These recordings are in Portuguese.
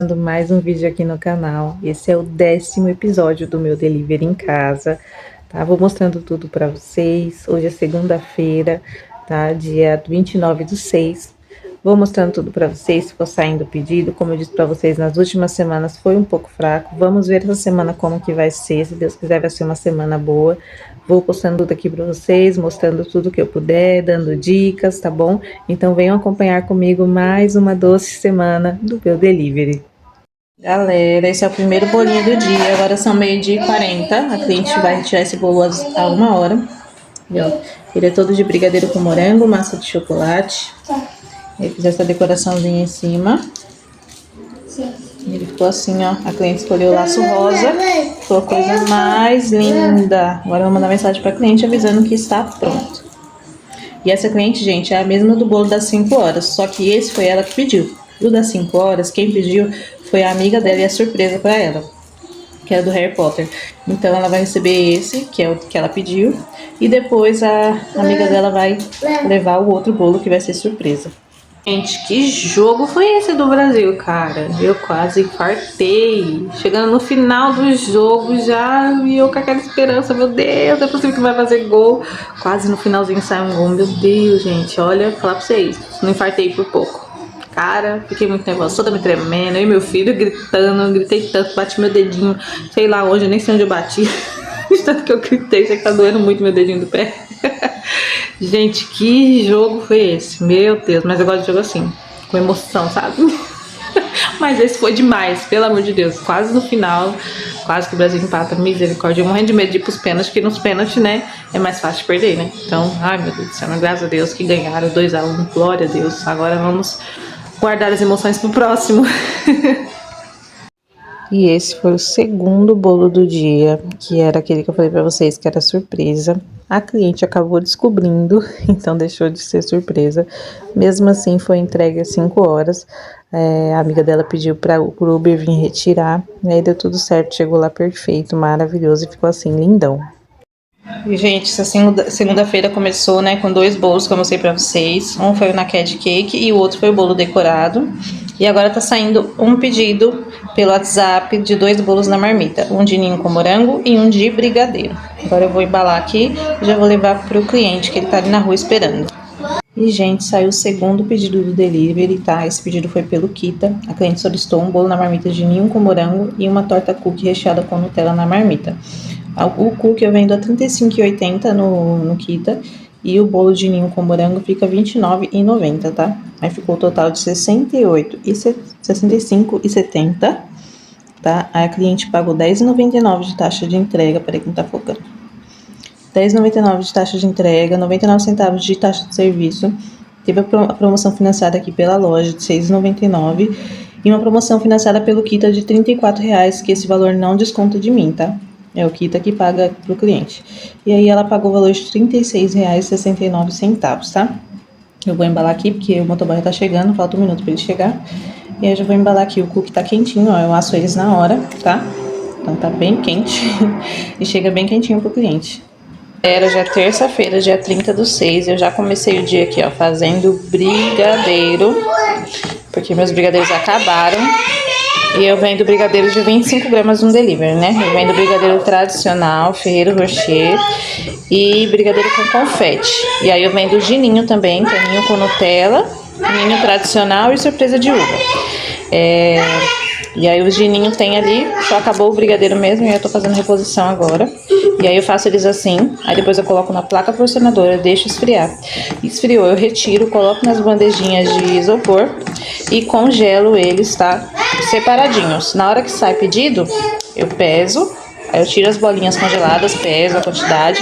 Mais um vídeo aqui no canal. Esse é o 10º episódio do meu delivery em casa, tá? Vou mostrando tudo pra vocês. Hoje é segunda-feira, tá? Dia 29/6. Vou mostrando tudo pra vocês, se for saindo o pedido. Como eu disse pra vocês, nas últimas semanas foi um pouco fraco. Vamos ver essa semana como que vai ser. Se Deus quiser, vai ser uma semana boa. Vou postando tudo aqui pra vocês, mostrando tudo que eu puder, dando dicas, tá bom? Então venham acompanhar comigo mais uma doce semana do meu delivery. Galera, esse é o primeiro bolinho do dia. Agora são 12h40. A cliente vai retirar esse bolo a 1 hora. Ele é todo de brigadeiro com morango, massa de chocolate. Eu fiz essa decoraçãozinha em cima. Ele ficou assim, ó. A cliente escolheu o laço rosa. Ficou a coisa mais linda. Agora eu vou mandar mensagem pra cliente avisando que está pronto. E essa cliente, gente, é a mesma do bolo das 5 horas. Só que esse foi ela que pediu. O das 5 horas, quem pediu foi a amiga dela e a surpresa pra ela, que é do Harry Potter. Então ela vai receber esse, que é o que ela pediu. E depois a amiga dela vai levar o outro bolo, que vai ser surpresa. Gente, que jogo foi esse do Brasil, cara? Eu quase infartei. Chegando no final do jogo já, e eu com aquela esperança, meu Deus, é possível que vai fazer gol. Quase no finalzinho sai um gol, meu Deus, gente. Olha, falar pra vocês, não infartei por pouco. Cara, fiquei muito nervosa, toda me tremendo, eu e meu filho gritando, gritei tanto, bati meu dedinho, sei lá onde, eu nem sei onde eu bati. Tanto que eu gritei, sei que tá doendo muito meu dedinho do pé. Gente, que jogo foi esse? Meu Deus, mas eu gosto de jogo assim, com emoção, sabe? Mas esse foi demais, pelo amor de Deus. Quase no final, quase que o Brasil empata, misericórdia. Eu morrendo de medo de ir pros pênaltis, porque nos pênaltis, né, é mais fácil de perder, né? Então, ai meu Deus do céu, mas graças a Deus que ganharam 2-1, glória a Deus. Agora vamos guardar as emoções pro próximo. E esse foi o segundo bolo do dia, que era aquele que eu falei pra vocês que era surpresa. A cliente acabou descobrindo, então deixou de ser surpresa. Mesmo assim, foi entregue às 5 horas. A amiga dela pediu para o Uber vir retirar. E aí deu tudo certo, chegou lá perfeito, maravilhoso e ficou assim, lindão. E, gente, essa segunda-feira começou, né, com 2 bolos que eu mostrei pra vocês. Um foi o Naked Cake e o outro foi o bolo decorado. E agora tá saindo um pedido pelo WhatsApp de 2 bolos na marmita. Um de ninho com morango e um de brigadeiro. Agora eu vou embalar aqui e já vou levar pro cliente, que ele tá ali na rua esperando. E, gente, saiu o segundo pedido do delivery, tá? Esse pedido foi pelo Kita. A cliente solicitou um bolo na marmita de ninho com morango e uma torta cookie recheada com Nutella na marmita. O cookie eu vendo a R$ 35,80 no Kita. E o bolo de ninho com morango fica R$ 29,90, tá? Aí ficou o total de R$ 65,70, tá? Aí a cliente pagou R$ 10,99 de taxa de entrega, peraí que não tá focando. R$ 10,99 de taxa de entrega, 99 centavos de taxa de serviço. Teve a promoção financiada aqui pela loja de R$ 6,99 e uma promoção financiada pelo Kita de R$ 34,00, que esse valor não desconta de mim, tá? É o Kita que paga pro cliente. E aí ela pagou o valor de R$ 36,69, tá? Eu vou embalar aqui, porque o motoboy tá chegando, falta 1 minuto pra ele chegar. E aí eu já vou embalar aqui, o cookie tá quentinho, ó, eu asso eles na hora, tá? Então tá bem quente e chega bem quentinho pro cliente. Era já terça-feira, dia 30/6, eu já comecei o dia aqui, ó, fazendo brigadeiro, porque meus brigadeiros acabaram. E eu vendo brigadeiro de 25 gramas no delivery, né? Eu vendo brigadeiro tradicional, Ferrero Rocher e brigadeiro com confete. E aí eu vendo de ninho também, que é ninho com Nutella, ninho tradicional e surpresa de uva. E aí os de ninho tem ali, só acabou o brigadeiro mesmo e eu tô fazendo reposição agora. E aí eu faço eles assim, aí depois eu coloco na placa porcionadora, deixo esfriar. Esfriou, eu retiro, coloco nas bandejinhas de isopor e congelo eles, tá? Separadinhos. Na hora que sai pedido, eu peso, aí eu tiro as bolinhas congeladas, peso a quantidade.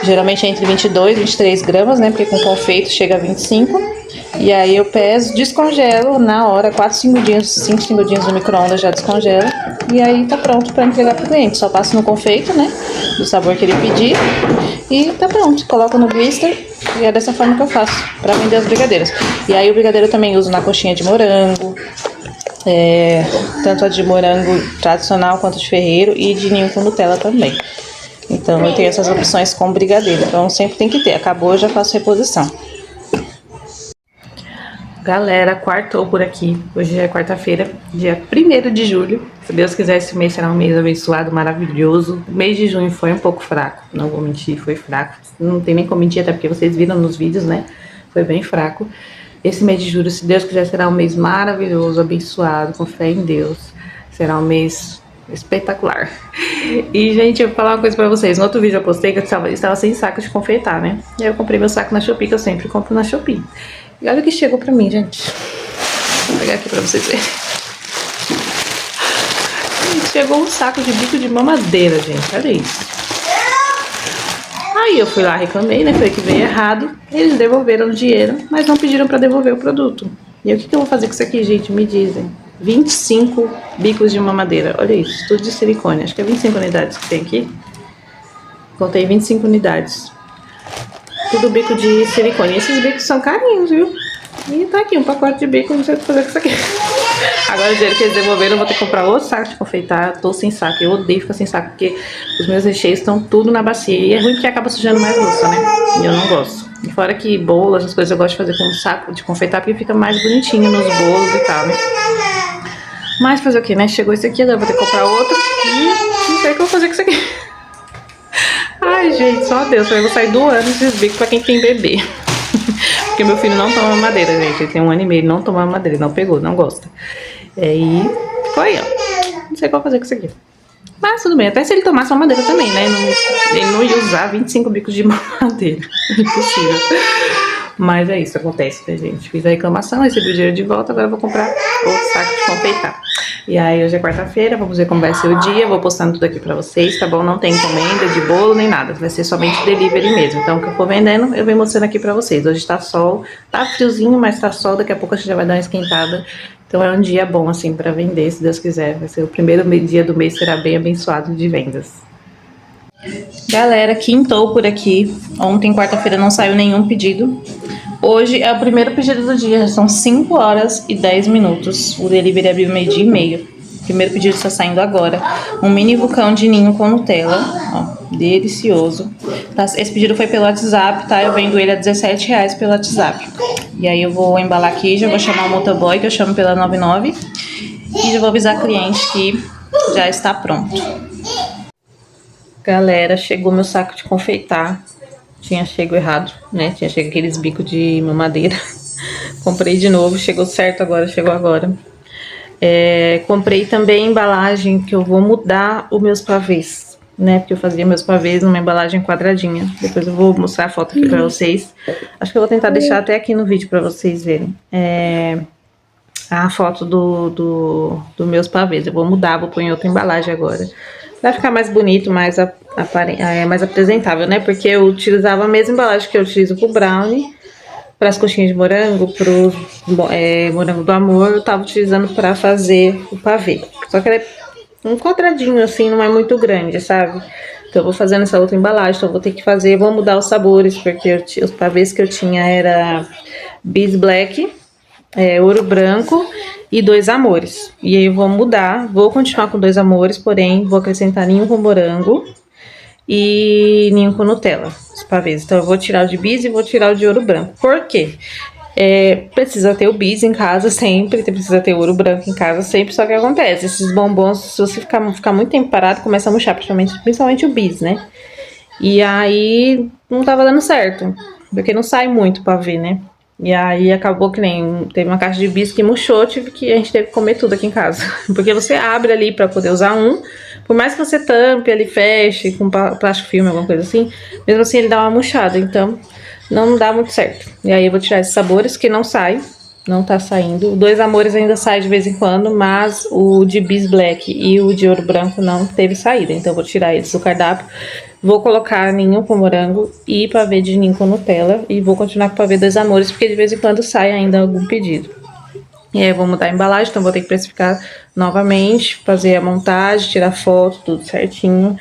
Geralmente é entre 22 e 23 gramas, né? Porque com confeito chega a 25. E aí eu peso, descongelo na hora, 5 dias no micro-ondas já descongelo. E aí tá pronto pra entregar pro cliente. Só passo no confeito, né? Do sabor que ele pedir. E tá pronto. Coloco no blister e é dessa forma que eu faço pra vender as brigadeiras. E aí o brigadeiro eu também uso na coxinha de morango. Tanto a de morango tradicional quanto de ferreiro e de ninho com Nutella também. Então eu tenho essas opções com brigadeiro. Então sempre tem que ter. Acabou, eu já faço reposição. Galera, quartou por aqui. Hoje é quarta-feira, dia 1º de julho. Se Deus quiser, esse mês será um mês abençoado, maravilhoso. O mês de junho foi um pouco fraco, não vou mentir, foi fraco. Não tem nem como mentir, até porque vocês viram nos vídeos, né? Foi bem fraco. Esse mês de julho, se Deus quiser, será um mês maravilhoso, abençoado, com fé em Deus. Será um mês espetacular. E, gente, eu vou falar uma coisa pra vocês. No outro vídeo eu postei que eu estava sem saco de confeitar, né? E aí eu comprei meu saco na Shopee, que eu sempre compro na Shopee. E olha o que chegou pra mim, gente. Vou pegar aqui pra vocês verem. Chegou um saco de bico de mamadeira, gente. Olha isso. Aí eu fui lá, reclamei, né? Falei que veio errado. Eles devolveram o dinheiro, mas não pediram pra devolver o produto. E o que eu vou fazer com isso aqui, gente? Me dizem. 25 bicos de mamadeira. Olha isso, tudo de silicone. Acho que é 25 unidades que tem aqui. Contei 25 unidades. Tudo bico de silicone. Esses bicos são carinhos, viu? E tá aqui um pacote de bico, não sei o que fazer com isso aqui. Agora o dinheiro que eles devolveram, eu vou ter que comprar outro saco de confeitar. Tô sem saco, eu odeio ficar sem saco, porque os meus recheios estão tudo na bacia. E é ruim porque acaba sujando mais louça, né? E eu não gosto. E fora que bolo, essas coisas eu gosto de fazer com um saco de confeitar, porque fica mais bonitinho nos bolos e tal, né? Mas fazer o que, né? Chegou esse aqui, agora eu vou ter que comprar outro. E não sei o que eu vou fazer com isso aqui. Ai, gente, só Deus. Eu vou sair doando esses bicos pra quem tem bebê. Porque meu filho não toma mamadeira, gente. Ele tem 1 ano e meio, ele não toma mamadeira, não pegou, não gosta. E ficou aí, ó. Não sei o que eu vou fazer com isso aqui. Mas tudo bem, até se ele tomasse mamadeira também, né? Ele não ia usar 25 bicos de mamadeira. Impossível. Mas é isso, acontece, né, gente? Fiz a reclamação, recebi o dinheiro de volta, agora eu vou comprar outro saco de confeitar. E aí, hoje é quarta-feira, vamos ver como vai ser o dia. Vou postando tudo aqui pra vocês, tá bom? Não tem encomenda de bolo nem nada, vai ser somente delivery mesmo. Então, o que eu for vendendo, eu venho mostrando aqui pra vocês. Hoje tá sol, tá friozinho, mas tá sol. Daqui a pouco a gente já vai dar uma esquentada. Então, é um dia bom, assim, pra vender, se Deus quiser. Vai ser o primeiro dia do mês, será bem abençoado de vendas. Galera, quintou por aqui. Ontem, quarta-feira, não saiu nenhum pedido. Hoje é o primeiro pedido do dia, são 5 horas e 10 minutos. O delivery abriu 12h30. O primeiro pedido está saindo agora. Um mini vulcão de ninho com Nutella. Ó, delicioso. Esse pedido foi pelo WhatsApp, tá? Eu vendo ele a R$17 pelo WhatsApp. E aí eu vou embalar aqui, já vou chamar o motoboy, que eu chamo pela 99. E já vou avisar a cliente que já está pronto. Galera, chegou meu saco de confeitar. Tinha chego errado, né? Tinha chego aqueles bicos de mamadeira. Comprei de novo, chegou certo agora, chegou agora. Comprei também embalagem, que eu vou mudar os meus pavês, né? Porque eu fazia meus pavês numa embalagem quadradinha. Depois eu vou mostrar a foto aqui pra vocês. Acho que eu vou tentar deixar até aqui no vídeo pra vocês verem. A foto do meus pavês. Eu vou mudar, vou pôr em outra embalagem agora. Vai ficar mais bonito, mais apresentável, né? Porque eu utilizava a mesma embalagem que eu utilizo pro brownie, para as coxinhas de morango, pro morango do amor, eu tava utilizando para fazer o pavê. Só que ela é um quadradinho assim, não é muito grande, sabe? Então eu vou fazendo essa outra embalagem, então eu vou ter que fazer, vou mudar os sabores, porque os pavês que eu tinha era Bis Black, ouro branco e 2 amores. E aí eu vou mudar, vou continuar com 2 amores, porém vou acrescentar ninho com morango e ninho com Nutella, os pavês. Então eu vou tirar o de bis e vou tirar o de ouro branco. Por quê? Precisa ter o bis em casa sempre, precisa ter o ouro branco em casa sempre, só que acontece, esses bombons, se você ficar muito tempo parado, começa a murchar, principalmente o bis, né? E aí não tava dando certo, porque não sai muito pavê, né? E aí acabou que nem teve uma caixa de bis que murchou, a gente teve que comer tudo aqui em casa. Porque você abre ali pra poder usar um, por mais que você tampe ali, feche com plástico filme, alguma coisa assim, mesmo assim ele dá uma murchada, então não dá muito certo. E aí eu vou tirar esses sabores que não sai, não tá saindo. O 2 amores ainda sai de vez em quando, mas o de bis black e o de ouro branco não teve saída, então eu vou tirar eles do cardápio. Vou colocar ninho com morango e pavê de ninho com Nutella. E vou continuar com pavê 2 amores, porque de vez em quando sai ainda algum pedido. E aí eu vou mudar a embalagem, então vou ter que precificar novamente, fazer a montagem, tirar foto, tudo certinho.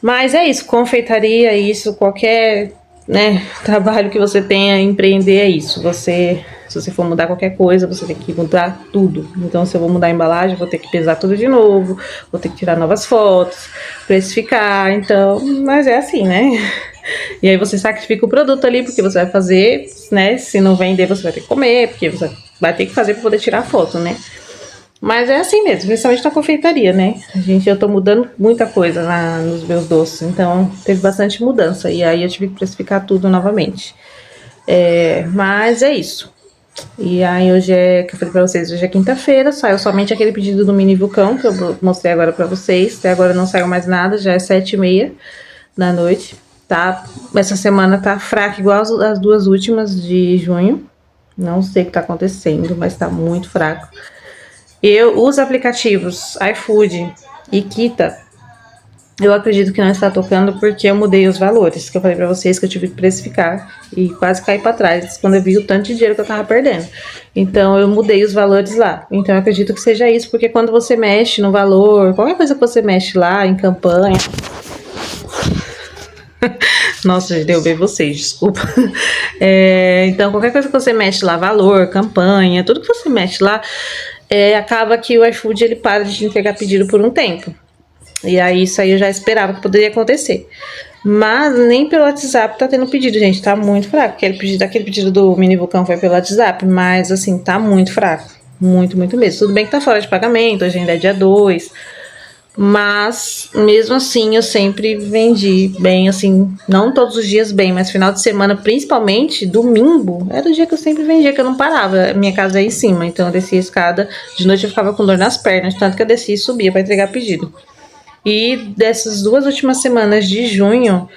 Mas é isso, confeitaria é isso, qualquer, né, trabalho que você tenha, empreender é isso. Se você for mudar qualquer coisa, você tem que mudar tudo. Então, se eu vou mudar a embalagem, vou ter que pesar tudo de novo, vou ter que tirar novas fotos, precificar, então, mas é assim, né? E aí você sacrifica o produto ali, porque você vai fazer, né? Se não vender, você vai ter que comer, porque você vai ter que fazer para poder tirar foto, né? Mas é assim mesmo, principalmente na confeitaria, né? Eu tô mudando muita coisa nos meus doces, então teve bastante mudança. E aí eu tive que precificar tudo novamente. Mas é isso. E aí hoje que eu falei pra vocês, hoje é quinta-feira, saiu somente aquele pedido do mini vulcão que eu mostrei agora pra vocês. Até agora não saiu mais nada, já é 7h30 da noite, tá? Essa semana tá fraca, igual as duas últimas de junho. Não sei o que tá acontecendo, mas tá muito fraco. Os aplicativos iFood e Kita, eu acredito que não está tocando porque eu mudei os valores, que eu falei pra vocês que eu tive que precificar e quase caí pra trás quando eu vi o tanto de dinheiro que eu tava perdendo. Então eu mudei os valores lá. Então eu acredito que seja isso, porque quando você mexe no valor, qualquer coisa que você mexe lá em campanha... Nossa, já derrubei vocês, desculpa. Então qualquer coisa que você mexe lá, valor, campanha, tudo que você mexe lá, acaba que o iFood ele para de te entregar pedido por um tempo. E aí isso aí eu já esperava que poderia acontecer. Mas nem pelo WhatsApp tá tendo pedido, gente. Tá muito fraco. Aquele pedido do mini vulcão foi pelo WhatsApp. Mas assim, tá muito fraco. Muito, muito mesmo. Tudo bem que tá fora de pagamento, hoje ainda é dia 2. Mas mesmo assim eu sempre vendi bem, assim, não todos os dias bem, mas final de semana, principalmente domingo, era o dia que eu sempre vendia, que eu não parava. Minha casa é em cima, então eu descia a escada, de noite eu ficava com dor nas pernas, tanto que eu descia e subia para entregar pedido. E dessas 2 últimas semanas de junho,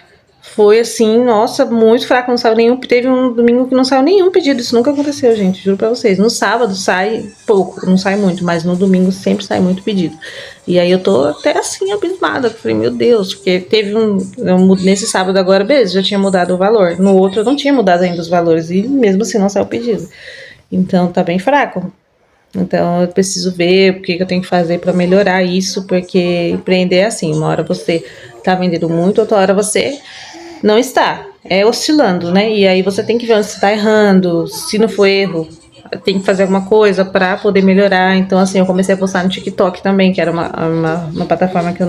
foi assim, nossa, muito fraco, não saiu nenhum. Teve um domingo que não saiu nenhum pedido, isso nunca aconteceu, gente, juro pra vocês. No sábado sai pouco, não sai muito, mas no domingo sempre sai muito pedido. E aí eu tô até assim, abismada, falei, meu Deus, porque teve nesse sábado agora, beleza, já tinha mudado o valor. No outro eu não tinha mudado ainda os valores, e mesmo assim não saiu o pedido. Então tá bem fraco. Então eu preciso ver o que eu tenho que fazer para melhorar isso, porque empreender é assim, uma hora você tá vendendo muito, outra hora você não está, oscilando, né? E aí você tem que ver onde você tá errando, se não for erro, tem que fazer alguma coisa para poder melhorar. Então assim, eu comecei a postar no TikTok também, que era uma plataforma que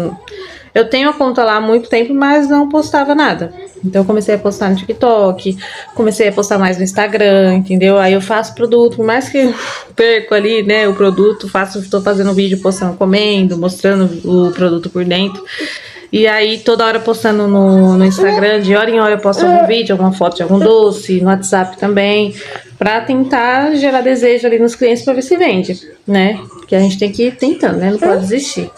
eu tenho a conta lá há muito tempo, mas não postava nada. Então eu comecei a postar no TikTok, comecei a postar mais no Instagram, entendeu? Aí eu faço produto, por mais que perco ali, né, o produto, tô fazendo vídeo postando, comendo, mostrando o produto por dentro. E aí toda hora postando no Instagram, de hora em hora eu posto algum vídeo, alguma foto de algum doce, no WhatsApp também, pra tentar gerar desejo ali nos clientes pra ver se vende, né? Porque a gente tem que ir tentando, né? Não pode desistir.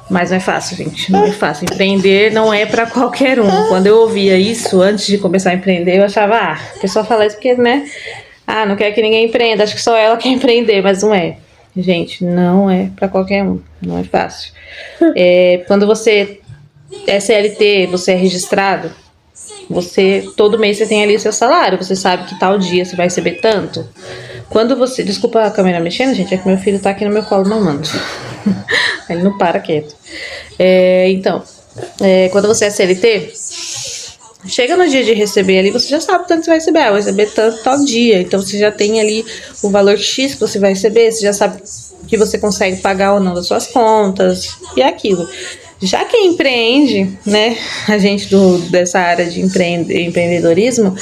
Mas não é fácil, gente, não é fácil. Empreender não é pra qualquer um. Quando eu ouvia isso, antes de começar a empreender, eu achava, a pessoa fala isso porque, né? Não quer que ninguém empreenda, acho que só ela quer empreender, mas não é. Gente, não é pra qualquer um, não é fácil. Quando você é CLT, você é registrado, todo mês você tem ali o seu salário, você sabe que tal dia você vai receber tanto. Quando você... Desculpa a câmera mexendo, gente, é que meu filho tá aqui no meu colo mamando. Ele não para quieto. Então, quando você é CLT, chega no dia de receber ali, você já sabe tanto que você vai receber. Vai receber tanto tal dia. Então você já tem ali o valor X que você vai receber, você já sabe que você consegue pagar ou não das suas contas e aquilo. Já quem empreende, né, a gente dessa área de empreendedorismo,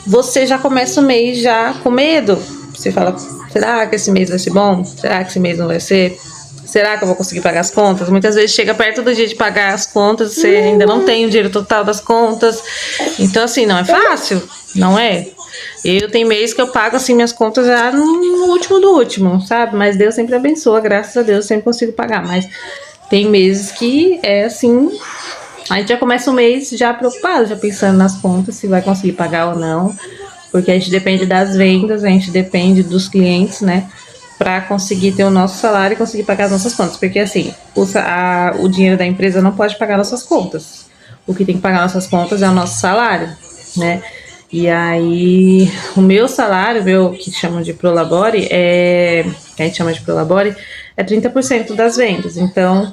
você já começa o mês já com medo. Você fala, será que esse mês vai ser bom? Será que esse mês não vai ser? Será que eu vou conseguir pagar as contas? Muitas vezes chega perto do dia de pagar as contas, você ainda não tem o dinheiro total das contas. Então, assim, não é fácil, não é? Eu tenho mês que eu pago, assim, minhas contas já no último do último, sabe? Mas Deus sempre abençoa, graças a Deus eu sempre consigo pagar. Mas tem meses que é assim, a gente já começa o mês já preocupado, já pensando nas contas, se vai conseguir pagar ou não. Porque a gente depende das vendas, a gente depende dos clientes, né? Para conseguir ter o nosso salário e conseguir pagar as nossas contas. Porque assim, o dinheiro da empresa não pode pagar nossas contas. O que tem que pagar nossas contas é o nosso salário, né? E aí, o meu salário, que chamam de Prolabore, que a gente chama de Prolabore, é 30% das vendas. Então,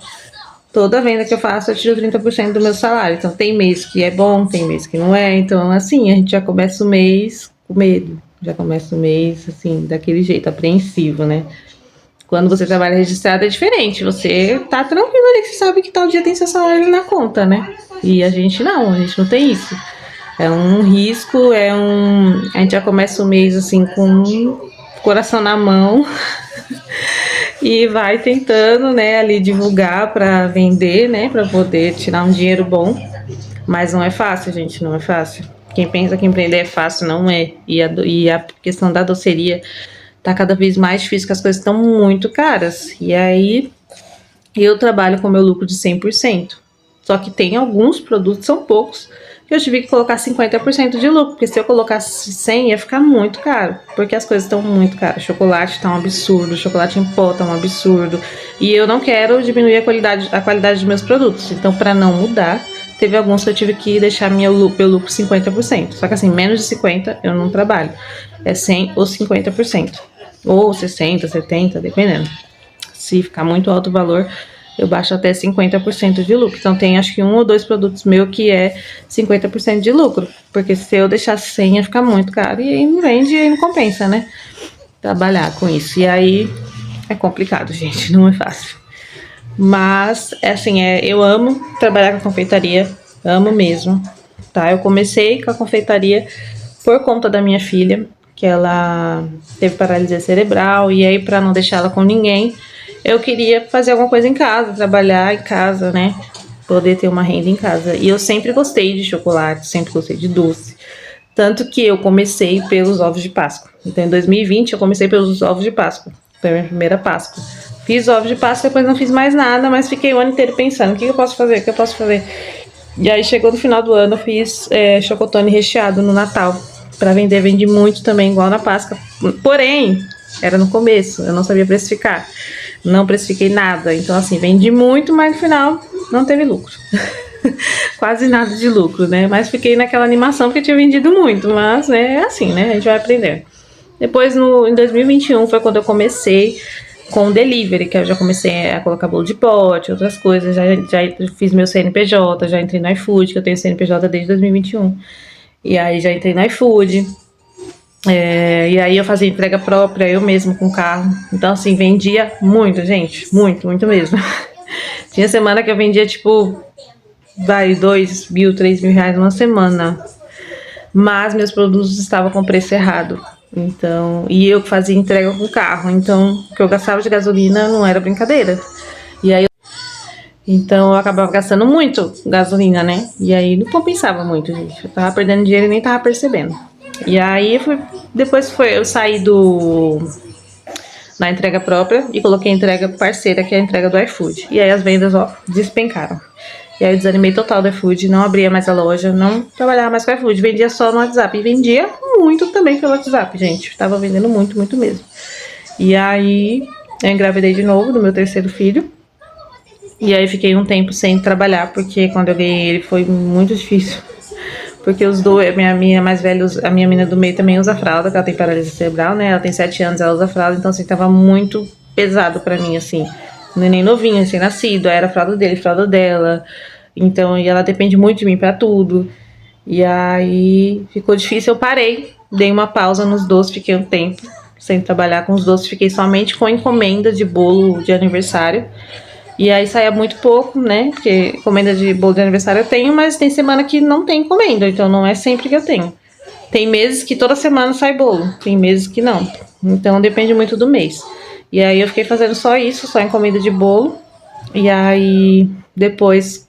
toda venda que eu faço, eu tiro 30% do meu salário. Então, tem mês que é bom, tem mês que não é. Então, assim, a gente já começa o mês com medo. Já começa o mês, assim, daquele jeito, apreensivo, né? Quando você trabalha registrado é diferente. Você tá tranquilo ali, que você sabe que tal dia tem seu salário na conta, né? E a gente não tem isso. É um risco, a gente já começa o mês assim com o coração na mão e vai tentando, né, ali divulgar para vender, né, para poder tirar um dinheiro bom. Mas não é fácil, gente, não é fácil. Quem pensa que empreender é fácil, não é. E a questão da doceria tá cada vez mais difícil, que as coisas estão muito caras. E aí eu trabalho com meu lucro de 100%. Só que tem alguns produtos, são poucos, que eu tive que colocar 50% de lucro, porque se eu colocasse 100 ia ficar muito caro, porque as coisas estão muito caras. Chocolate tá um absurdo, chocolate em pó tá um absurdo, e eu não quero diminuir a qualidade dos meus produtos. Então, para não mudar, teve alguns que eu tive que deixar meu lucro 50%. Só que assim, menos de 50 eu não trabalho. É 100 ou 50%. Ou 60, 70, dependendo. Se ficar muito alto o valor, eu baixo até 50% de lucro. Então tem acho que 1 ou 2 produtos meus que é 50% de lucro. Porque se eu deixasse 100 ia ficar muito caro. E aí não vende e aí não compensa, né? Trabalhar com isso. E aí é complicado, gente. Não é fácil. Mas, assim, eu amo trabalhar com confeitaria. Amo mesmo, tá? Eu comecei com a confeitaria por conta da minha filha, que ela teve paralisia cerebral. E aí, pra não deixar ela com ninguém, eu queria fazer alguma coisa em casa, trabalhar em casa, né? Poder ter uma renda em casa. E eu sempre gostei de chocolate, sempre gostei de doce. Tanto que eu comecei pelos ovos de Páscoa. Então, em 2020, eu comecei pelos ovos de Páscoa. Foi a minha primeira Páscoa. Fiz ovos de Páscoa, depois não fiz mais nada, mas fiquei o ano inteiro pensando, o que eu posso fazer, o que eu posso fazer? E aí, chegou no final do ano, eu fiz chocotone recheado no Natal. Pra vender, vendi muito também, igual na Páscoa. Porém, era no começo, eu não sabia precificar. Não precifiquei nada. Então, assim, vendi muito, mas no final não teve lucro. Quase nada de lucro, né? Mas fiquei naquela animação porque tinha vendido muito. Mas, né, é assim, né? A gente vai aprender. Depois, em 2021, foi quando eu comecei com o delivery, que eu já comecei a colocar bolo de pote, outras coisas. Já fiz meu CNPJ, já entrei no iFood, que eu tenho CNPJ desde 2021. E aí já entrei no iFood. E aí eu fazia entrega própria, eu mesmo com carro. Então, assim, vendia muito, gente. Muito, muito mesmo. Tinha semana que eu vendia, tipo, 2 mil, 3 mil reais uma semana. Mas meus produtos estavam com preço errado. Então, e eu fazia entrega com carro. Então, o que eu gastava de gasolina não era brincadeira. E aí, então eu acabava gastando muito gasolina, né? E aí não compensava muito, gente. Eu tava perdendo dinheiro e nem tava percebendo. E aí eu saí da entrega própria e coloquei a entrega parceira, que é a entrega do iFood. E aí as vendas, despencaram. E aí eu desanimei total do iFood, não abria mais a loja, não trabalhava mais com o iFood, vendia só no WhatsApp. E vendia muito também pelo WhatsApp, gente. Tava vendendo muito, muito mesmo. E aí eu engravidei de novo do meu terceiro filho. E aí fiquei um tempo sem trabalhar, porque quando eu ganhei ele foi muito difícil. Porque os dois, a minha mais velha, a minha menina do meio também usa fralda, que ela tem paralisia cerebral, né? Ela tem 7 anos, ela usa fralda, então assim, tava muito pesado pra mim, assim. Neném novinho, assim, nascido, aí era a fralda dele, fralda dela. Então, e ela depende muito de mim pra tudo. E aí ficou difícil, eu parei, dei uma pausa nos doces, fiquei um tempo sem trabalhar com os doces, fiquei somente com encomenda de bolo de aniversário. E aí saía muito pouco, né? Porque encomenda de bolo de aniversário eu tenho, mas tem semana que não tem encomenda, então não é sempre que eu tenho. Tem meses que toda semana sai bolo, tem meses que não. Então depende muito do mês. E aí eu fiquei fazendo só isso, só encomenda de bolo. E aí depois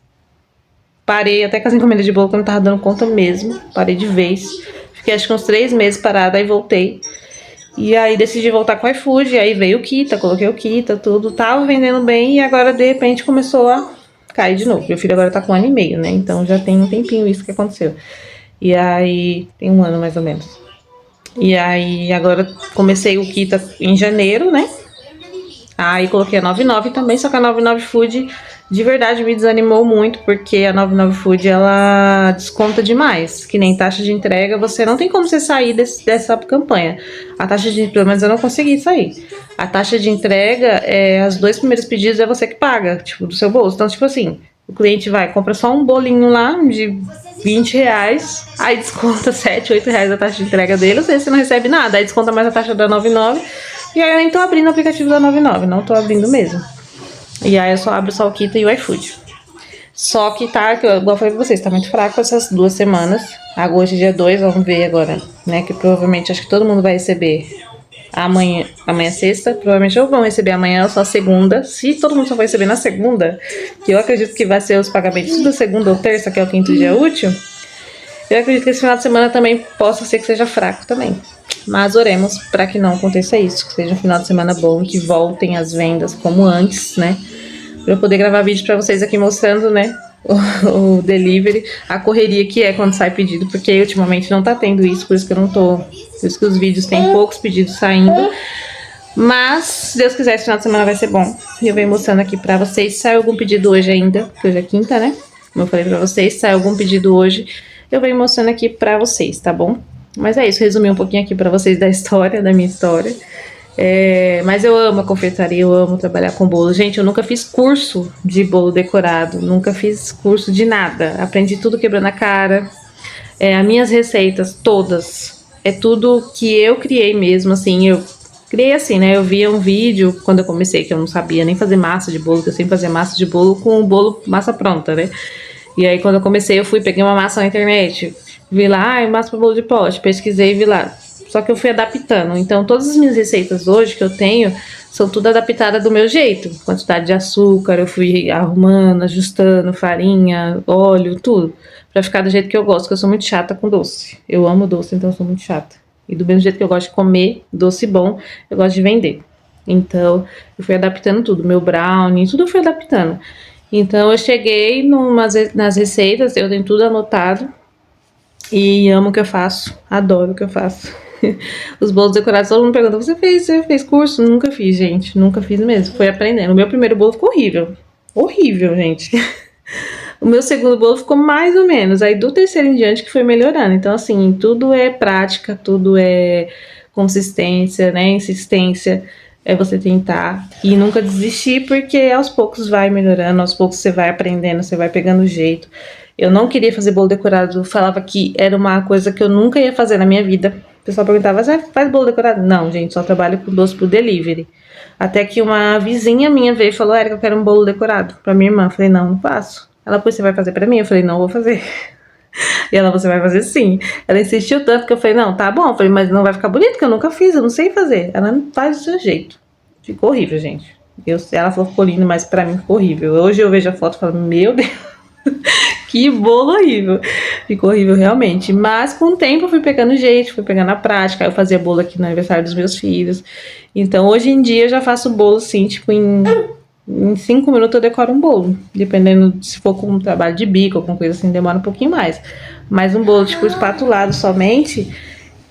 parei até com as encomendas de bolo que eu não tava dando conta mesmo. Parei de vez. Fiquei acho que uns 3 meses parada, aí voltei. E aí decidi voltar com o iFood, aí veio o Kita, coloquei o Kita, tudo, tava vendendo bem e agora de repente começou a cair de novo. Meu filho agora tá com 1 ano e meio, né? Então já tem um tempinho isso que aconteceu. E aí, tem 1 ano mais ou menos. E aí agora comecei o Kita em janeiro, né? Aí coloquei a 99 também, só que a 99 Food de verdade me desanimou muito, porque a 99 Food ela desconta demais, que nem taxa de entrega, você não tem como você sair dessa campanha. A taxa de, pelo menos eu não consegui sair. A taxa de entrega, os 2 primeiros pedidos é você que paga, tipo, do seu bolso. Então, tipo assim, o cliente compra só um bolinho lá de 20 reais, aí desconta 7, 8 reais a taxa de entrega dele, ou seja, você não recebe nada, aí desconta mais a taxa da 99, e aí eu nem tô abrindo o aplicativo da 99, não tô abrindo mesmo. E aí eu só abro só o Kita e o iFood. Só que tá, igual eu falei pra vocês, tá muito fraco essas 2 semanas. Hoje é dia 2, vamos ver agora, né? Que provavelmente acho que todo mundo vai receber amanhã é sexta. Provavelmente ou vão receber amanhã ou só segunda. Se todo mundo só vai receber na segunda, que eu acredito que vai ser os pagamentos da segunda ou terça, que é o quinto dia útil. Eu acredito que esse final de semana também possa ser que seja fraco também. Mas oremos para que não aconteça isso, que seja um final de semana bom, que voltem as vendas como antes, né? Para eu poder gravar vídeo para vocês aqui mostrando, né, o delivery, a correria que é quando sai pedido, porque ultimamente não tá tendo isso, por isso que eu não tô, por isso que os vídeos têm poucos pedidos saindo. Mas, se Deus quiser, esse final de semana vai ser bom. E eu venho mostrando aqui pra vocês. Se sai algum pedido hoje ainda, porque hoje é quinta, né? Como eu falei pra vocês, se sai algum pedido hoje, eu venho mostrando aqui pra vocês, tá bom? Mas é isso, resumi um pouquinho aqui pra vocês da história, da minha história. Mas eu amo a confeitaria, eu amo trabalhar com bolo. Gente, eu nunca fiz curso de bolo decorado, nunca fiz curso de nada. Aprendi tudo quebrando a cara. As minhas receitas, todas, é tudo que eu criei mesmo, assim, eu criei assim, né? Eu via um vídeo quando eu comecei, que eu não sabia nem fazer massa de bolo, que eu sempre fazia massa de bolo com o bolo, massa pronta, né? E aí quando eu comecei, eu fui, peguei uma massa na internet, vi lá, massa para bolo de pote, pesquisei e vi lá. Só que eu fui adaptando. Então todas as minhas receitas hoje que eu tenho são tudo adaptadas do meu jeito. Quantidade de açúcar, eu fui arrumando, ajustando, farinha, óleo, tudo. Pra ficar do jeito que eu gosto, porque eu sou muito chata com doce. Eu amo doce, então eu sou muito chata. E do mesmo jeito que eu gosto de comer doce bom, eu gosto de vender. Então, eu fui adaptando tudo. Meu brownie, tudo eu fui adaptando. Então, eu cheguei nas receitas, eu tenho tudo anotado. E amo o que eu faço. Adoro o que eu faço. Os bolos decorados, todo mundo pergunta, você fez curso? Nunca fiz, gente. Nunca fiz mesmo. Foi aprendendo. O meu primeiro bolo ficou horrível. Horrível, gente. O meu segundo bolo ficou mais ou menos. Aí do terceiro em diante que foi melhorando. Então, assim, tudo é prática, tudo é consistência, né? Insistência. É você tentar e nunca desistir, porque aos poucos vai melhorando, aos poucos você vai aprendendo, você vai pegando o jeito. Eu não queria fazer bolo decorado, falava que era uma coisa que eu nunca ia fazer na minha vida. O pessoal perguntava, você faz bolo decorado? Não, gente, só trabalho com doce pro delivery. Até que uma vizinha minha veio e falou, Érica, eu quero um bolo decorado pra minha irmã. Eu falei, não, não faço. Ela, pois você vai fazer pra mim? Eu falei, não, vou fazer. E ela, você vai fazer sim. Ela insistiu tanto que eu falei, não, tá bom. Eu falei, mas não vai ficar bonito, que eu nunca fiz, eu não sei fazer. Ela não faz do seu jeito. Ficou horrível, gente. Ela falou que ficou lindo, mas pra mim ficou horrível. Hoje eu vejo a foto e falo, meu Deus, que bolo horrível. Ficou horrível realmente. Mas com o tempo eu fui pegando jeito, fui pegando a prática. Aí eu fazia bolo aqui no aniversário dos meus filhos. Então hoje em dia eu já faço bolo assim, tipo em 5 minutos eu decoro um bolo. Dependendo se for com um trabalho de bico ou com coisa assim, demora um pouquinho mais. Mas um bolo tipo espatulado somente,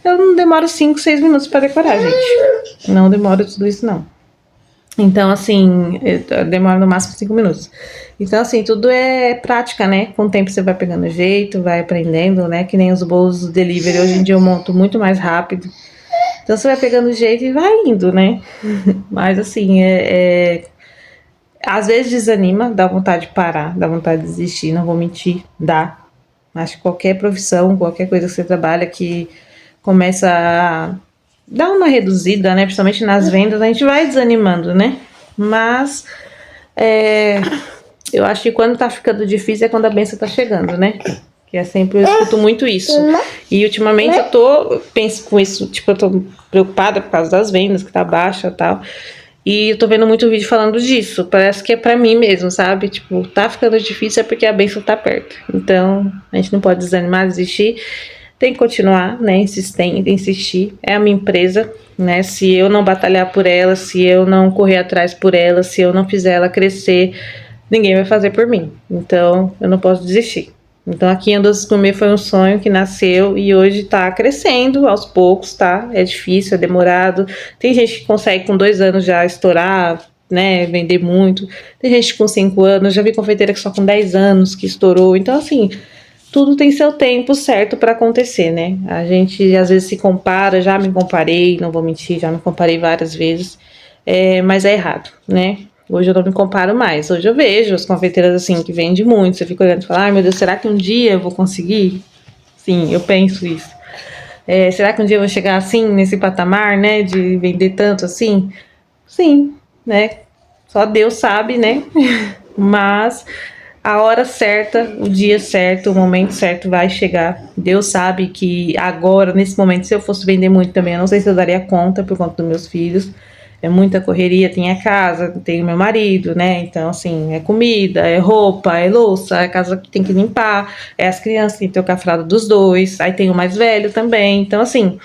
eu não demoro 5, 6 minutos pra decorar, gente. Não demora tudo isso não. Então, assim, demora no máximo 5 minutos. Então, assim, tudo é prática, né? Com o tempo você vai pegando jeito, vai aprendendo, né? Que nem os bolos do delivery, hoje em dia eu monto muito mais rápido. Então, você vai pegando jeito e vai indo, né? Mas, assim, às vezes desanima, dá vontade de parar, dá vontade de desistir, não vou mentir, dá. Acho que qualquer profissão, qualquer coisa que você trabalha que começa a dar uma reduzida, né? Principalmente nas vendas, a gente vai desanimando, né? Mas eu acho que quando tá ficando difícil é quando a bênção tá chegando, né? Que é sempre, eu escuto muito isso. E ultimamente penso com isso, tipo, eu tô preocupada por causa das vendas, que tá baixa e tal. E eu tô vendo muito vídeo falando disso. Parece que é pra mim mesmo, sabe? Tipo, tá ficando difícil é porque a bênção tá perto. Então, a gente não pode desanimar, desistir. Tem que continuar, né? Insistir. É a minha empresa, né? Se eu não batalhar por ela, se eu não correr atrás por ela, se eu não fizer ela crescer, ninguém vai fazer por mim. Então, eu não posso desistir. Então, aqui em Doces Gourmet foi um sonho que nasceu e hoje tá crescendo aos poucos, tá? É difícil, é demorado. Tem gente que consegue com 2 anos já estourar, né? Vender muito. Tem gente com 5 anos. Já vi confeiteira que só com 10 anos que estourou. Então, assim, tudo tem seu tempo certo para acontecer, né? A gente às vezes se compara, já me comparei, não vou mentir, já me comparei várias vezes, mas é errado, né? Hoje eu não me comparo mais. Hoje eu vejo as confeiteiras assim, que vendem muito. Você fica olhando e fala, ai meu Deus, será que um dia eu vou conseguir? Sim, eu penso isso. Será que um dia eu vou chegar assim, nesse patamar, né? De vender tanto assim? Sim, né? Só Deus sabe, né? Mas a hora certa, o dia certo, o momento certo vai chegar. Deus sabe que agora, nesse momento, se eu fosse vender muito também, eu não sei se eu daria conta por conta dos meus filhos. É muita correria, tem a casa, tem o meu marido, né? Então, assim, é comida, é roupa, é louça, é a casa que tem que limpar, é as crianças que tem que ter o cafrado dos dois, aí tem o mais velho também. Então, assim,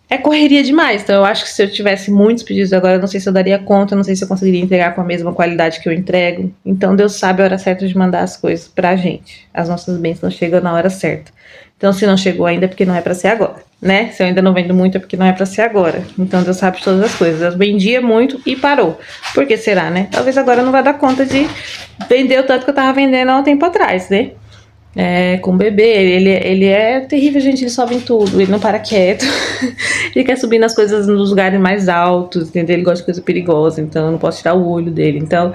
é correria demais. Então, eu acho que se eu tivesse muitos pedidos agora, eu não sei se eu daria conta, não sei se eu conseguiria entregar com a mesma qualidade que eu entrego. Então, Deus sabe a hora certa de mandar as coisas pra gente. As nossas bênçãos chegam na hora certa. Então, se não chegou ainda, é porque não é pra ser agora, né? Se eu ainda não vendo muito, é porque não é pra ser agora. Então, Deus sabe de todas as coisas. Eu vendia muito e parou. Por que será, né? Talvez agora não vai dar conta de vender o tanto que eu tava vendendo há um tempo atrás, né? Com o bebê, ele é terrível, gente, ele sobe em tudo, ele não para quieto, ele quer subir nas coisas nos lugares mais altos, entendeu? Ele gosta de coisa perigosa, então eu não posso tirar o olho dele, então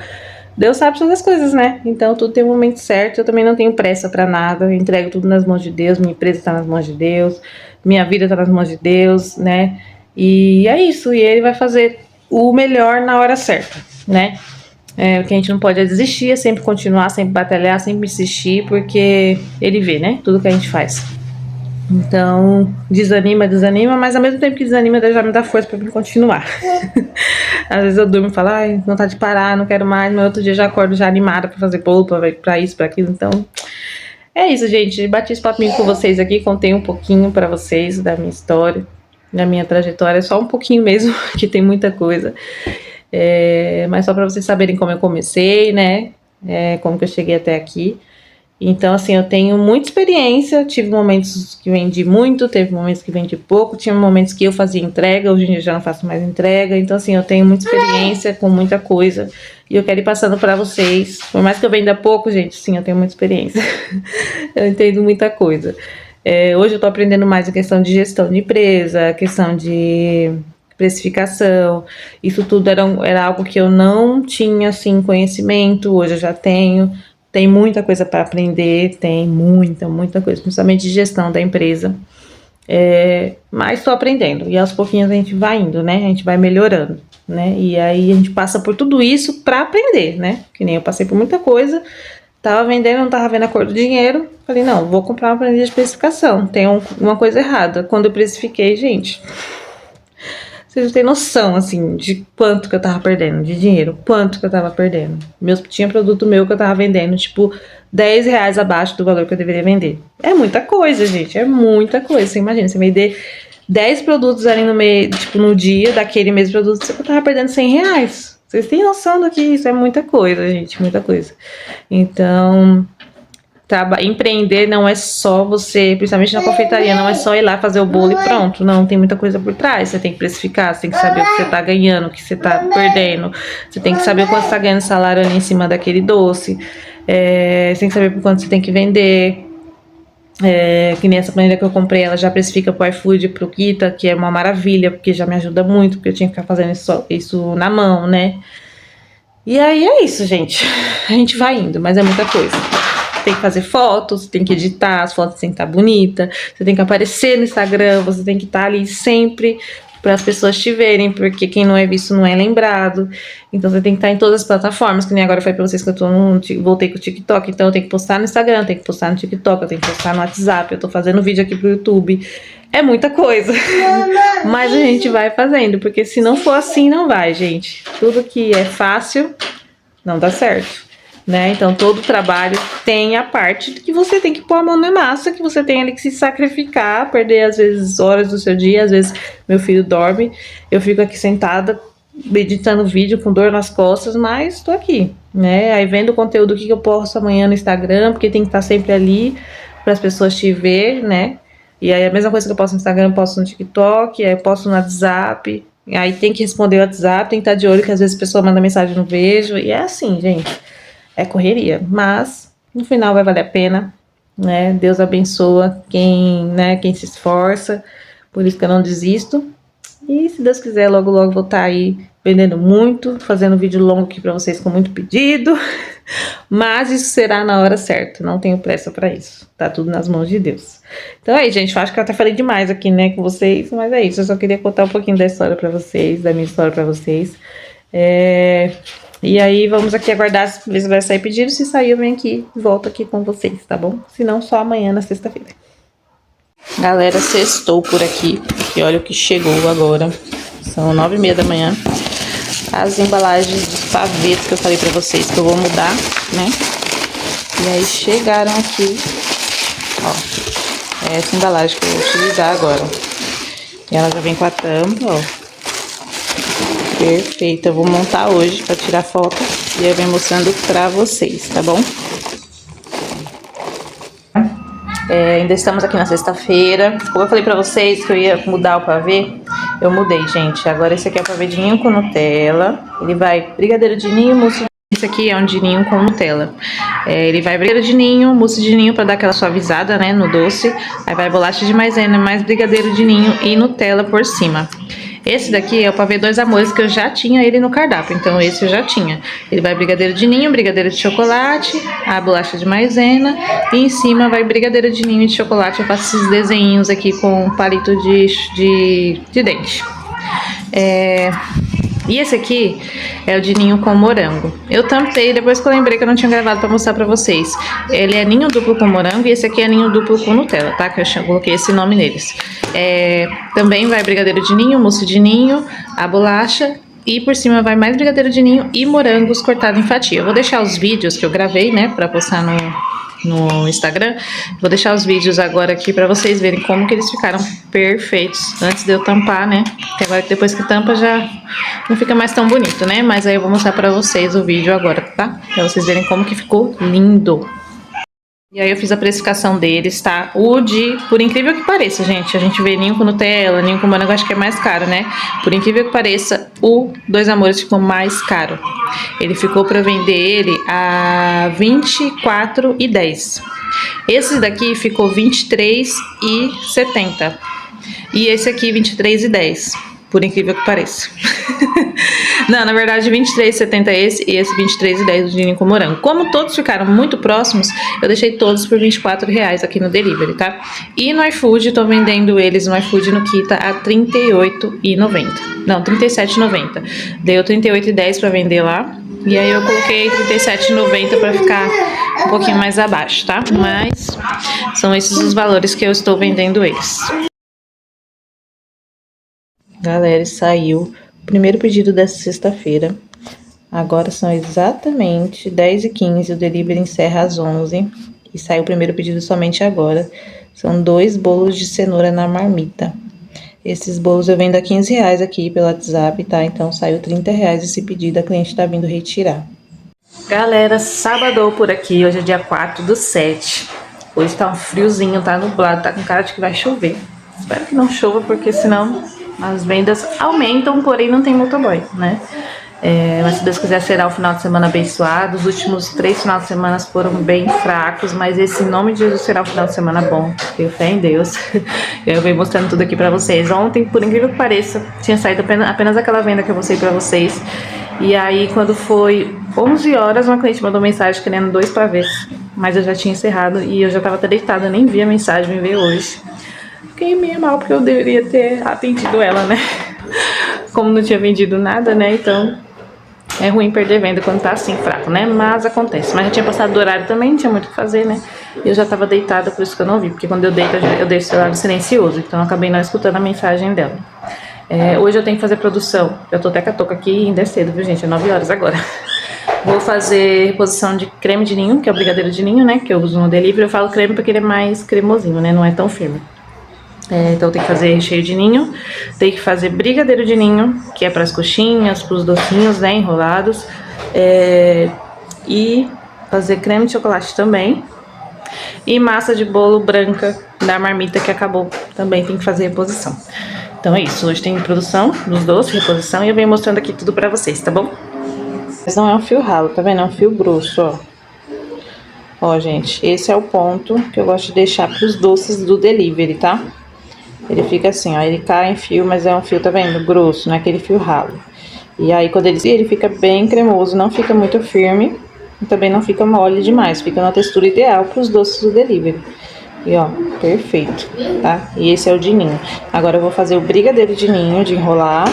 Deus sabe todas as coisas, né? Então tudo tem um momento certo, eu também não tenho pressa pra nada, eu entrego tudo nas mãos de Deus, minha empresa tá nas mãos de Deus, minha vida tá nas mãos de Deus, né? E é isso, e ele vai fazer o melhor na hora certa, né? O que a gente não pode é desistir, é sempre continuar, sempre batalhar, sempre insistir, porque ele vê, né? Tudo que a gente faz. Então, desanima, mas ao mesmo tempo que desanima, Deus já me dá força pra continuar. Às vezes eu durmo e falo, ai, vontade de parar, não quero mais, mas outro dia já acordo já animada pra fazer bolo, pra isso, pra aquilo. Então, é isso, gente. Bati esse papinho com vocês aqui, contei um pouquinho pra vocês da minha história, da minha trajetória, só um pouquinho mesmo, que tem muita coisa. Mas só para vocês saberem como eu comecei, né? Como que eu cheguei até aqui. Então, assim, eu tenho muita experiência. Tive momentos que vendi muito, teve momentos que vendi pouco, tinha momentos que eu fazia entrega, hoje em dia eu já não faço mais entrega. Então, assim, eu tenho muita experiência com muita coisa e eu quero ir passando para vocês. Por mais que eu venda pouco, gente, sim, eu tenho muita experiência. Eu entendo muita coisa. Hoje eu tô aprendendo mais a questão de gestão de empresa, a questão de precificação, isso tudo era algo que eu não tinha, assim, conhecimento, hoje eu já tenho, tem muita coisa para aprender, tem muita coisa, principalmente de gestão da empresa, mas estou aprendendo, e aos pouquinhos a gente vai indo, né, a gente vai melhorando, né, e aí a gente passa por tudo isso para aprender, né, que nem eu passei por muita coisa, tava vendendo, não tava vendo a cor do dinheiro, falei, não, vou comprar uma planilha de precificação, tem uma coisa errada, quando eu precifiquei, gente... Vocês não têm noção, assim, de quanto que eu tava perdendo de dinheiro, quanto que eu tava perdendo. Tinha produto meu que eu tava vendendo, tipo, R$10 abaixo do valor que eu deveria vender. É muita coisa, gente, é muita coisa. Você imagina, você vender 10 produtos ali no meio, tipo, no dia daquele mesmo produto, você tava perdendo R$100. Vocês têm noção do que isso é muita coisa, gente, muita coisa. Então... Empreender não é só você, principalmente na confeitaria, não é só ir lá fazer o bolo e pronto. Não, tem muita coisa por trás. Você tem que precificar, você tem que saber o que você tá ganhando, o que você tá perdendo. Você tem que saber o quanto você tá ganhando salário ali em cima daquele doce. Você tem que saber por quanto você tem que vender. Que nem essa planilha que eu comprei, ela já precifica pro iFood e pro Kita, que é uma maravilha, porque já me ajuda muito, porque eu tinha que ficar fazendo isso na mão, né? E aí é isso, gente. A gente vai indo, mas é muita coisa. Tem que fazer fotos, tem que editar, as fotos têm que estar bonitas, você tem que aparecer no Instagram, você tem que estar ali sempre para as pessoas te verem, porque quem não é visto não é lembrado. Então você tem que estar em todas as plataformas, que nem agora eu falei para vocês que voltei com o TikTok, então eu tenho que postar no Instagram, eu tenho que postar no TikTok, eu tenho que postar no WhatsApp, eu tô fazendo vídeo aqui pro YouTube. É muita coisa, mas a gente vai fazendo, porque se não for assim, não vai, gente. Tudo que é fácil, não dá certo. Né? Então todo trabalho tem a parte que você tem que pôr a mão na massa, que você tem ali que se sacrificar, perder às vezes horas do seu dia, às vezes meu filho dorme, eu fico aqui sentada editando vídeo com dor nas costas, mas tô aqui, né? Aí vendo o conteúdo que eu posto amanhã no Instagram, porque tem que estar sempre ali para as pessoas te ver, né? E aí a mesma coisa que eu posto no Instagram, eu posto no TikTok, aí eu posto no WhatsApp, aí tem que responder o WhatsApp, tem que estar de olho que às vezes a pessoa manda mensagem e não vejo, e é assim, gente. É correria, mas no final vai valer a pena, né? Deus abençoa quem se esforça, por isso que eu não desisto. E se Deus quiser, logo logo vou estar aí vendendo muito, fazendo vídeo longo aqui para vocês com muito pedido. Mas isso será na hora certa, não tenho pressa para isso. Tá tudo nas mãos de Deus. Então é isso, gente, eu acho que eu até falei demais aqui, né, com vocês, mas é isso, eu só queria contar um pouquinho da história para vocês, da minha história para vocês. E aí, vamos aqui aguardar se vai sair pedido. Se sair, eu venho aqui, volto aqui com vocês, tá bom? Se não, só amanhã, na sexta-feira. Galera, sextou por aqui. E olha o que chegou agora. São 9h30 da manhã. As embalagens dos pavetos que eu falei pra vocês que eu vou mudar, né? E aí, chegaram aqui. Ó, é essa embalagem que eu vou utilizar agora. E ela já vem com a tampa, ó. Perfeito, eu vou montar hoje pra tirar foto e eu venho mostrando pra vocês, tá bom? Ainda estamos aqui na sexta-feira. Como eu falei pra vocês que eu ia mudar o pavê, eu mudei, gente. Agora esse aqui é o pavê de ninho com Nutella. Ele vai brigadeiro de ninho, mousse. Esse aqui é um de ninho com Nutella. Ele vai brigadeiro de ninho, mousse de ninho pra dar aquela suavizada, né, no doce. Aí vai bolacha de maisena, mais brigadeiro de ninho e Nutella por cima. Esse daqui é o pavê Dois Amores, que eu já tinha ele no cardápio, então esse eu já tinha. Ele vai brigadeiro de ninho, brigadeiro de chocolate, a bolacha de maisena e em cima vai brigadeiro de ninho e de chocolate. Eu faço esses desenhinhos aqui com palito de dente. E esse aqui é o de ninho com morango. Eu tampei depois que eu lembrei que eu não tinha gravado pra mostrar pra vocês. Ele é ninho duplo com morango e esse aqui é ninho duplo com Nutella, tá? Que eu coloquei esse nome neles. Também vai brigadeiro de ninho, mousse de ninho, a bolacha e por cima vai mais brigadeiro de ninho e morangos cortado em fatia. Eu vou deixar os vídeos que eu gravei, né, pra postar no Instagram. Vou deixar os vídeos agora aqui pra vocês verem como que eles ficaram perfeitos antes de eu tampar, né? Porque agora depois que tampa já não fica mais tão bonito, né? Mas aí eu vou mostrar pra vocês o vídeo agora, tá? Pra vocês verem como que ficou lindo. E aí eu fiz a precificação deles, tá? Por incrível que pareça, gente, a gente vê ninho com Nutella, ninho com morango, acho que é mais caro, né? Por incrível que pareça, o Dois Amores ficou mais caro. Ele ficou pra vender ele a R$24,10. Esse daqui ficou R$23,70. E esse aqui R$23,10. Por incrível que pareça. Não, na verdade, R$23,70 esse e esse R$23,10 do ninho com morango. Como todos ficaram muito próximos, eu deixei todos por R$24 aqui no delivery, tá? E no iFood, tô vendendo eles no iFood no Kita a R$38,90. Não, R$37,90. Deu R$38,10 pra vender lá. E aí eu coloquei R$37,90 pra ficar um pouquinho mais abaixo, tá? Mas são esses os valores que eu estou vendendo eles. Galera, saiu o primeiro pedido dessa sexta-feira. Agora são exatamente 10h15, o delivery encerra às 11h. E saiu o primeiro pedido somente agora. São 2 bolos de cenoura na marmita. Esses bolos eu vendo a R$15 aqui pelo WhatsApp, tá? Então saiu R$30 esse pedido, a cliente tá vindo retirar. Galera, sábado por aqui, hoje é dia 4/7. Hoje tá um friozinho, tá nublado, tá com cara de que vai chover. Espero que não chova, porque senão as vendas aumentam, porém não tem motoboy, né? Mas se Deus quiser será um final de semana abençoado. Os últimos 3 finais de semana foram bem fracos, mas esse em nome de Jesus será um final de semana bom. Tenho fé em Deus. Eu venho mostrando tudo aqui pra vocês. Ontem, por incrível que pareça, tinha saído apenas aquela venda que eu mostrei pra vocês. E aí, quando foi 11 horas, uma cliente mandou mensagem querendo 2 pavês. Mas eu já tinha encerrado e eu já tava até deitada, nem vi a mensagem, me veio hoje. Fiquei meio mal, porque eu deveria ter atendido ela, né? Como não tinha vendido nada, né? Então, é ruim perder venda quando tá assim, fraco, né? Mas acontece. Mas eu tinha passado do horário também, não tinha muito o que fazer, né? Eu já tava deitada, por isso que eu não vi. Porque quando eu deito, eu deixo o celular silencioso. Então, eu acabei não escutando a mensagem dela. Hoje eu tenho que fazer produção. Eu tô até com a touca aqui, ainda é cedo, viu, gente? É 9 horas agora. Vou fazer reposição de creme de ninho, que é o brigadeiro de ninho, né? Que eu uso no delivery. Eu falo creme porque ele é mais cremosinho, né? Não é tão firme. Então tem que fazer recheio de ninho, tem que fazer brigadeiro de ninho, que é para as coxinhas, para os docinhos, né, enrolados, e fazer creme de chocolate também, e massa de bolo branca da marmita que acabou, também tem que fazer reposição. Então é isso, hoje tem produção dos doces, reposição, e eu venho mostrando aqui tudo pra vocês, tá bom? Mas não é um fio ralo, tá vendo? É um fio grosso, ó. Ó, gente, esse é o ponto que eu gosto de deixar pros doces do delivery, tá? Ele fica assim, ó, ele cai em fio, mas é um fio, tá vendo? Grosso, não é aquele fio ralo. E aí, quando ele fica bem cremoso, não fica muito firme, e também não fica mole demais, fica na textura ideal para os doces do delivery. E ó, perfeito, tá? E esse é o de ninho. Agora eu vou fazer o brigadeiro de ninho, de enrolar,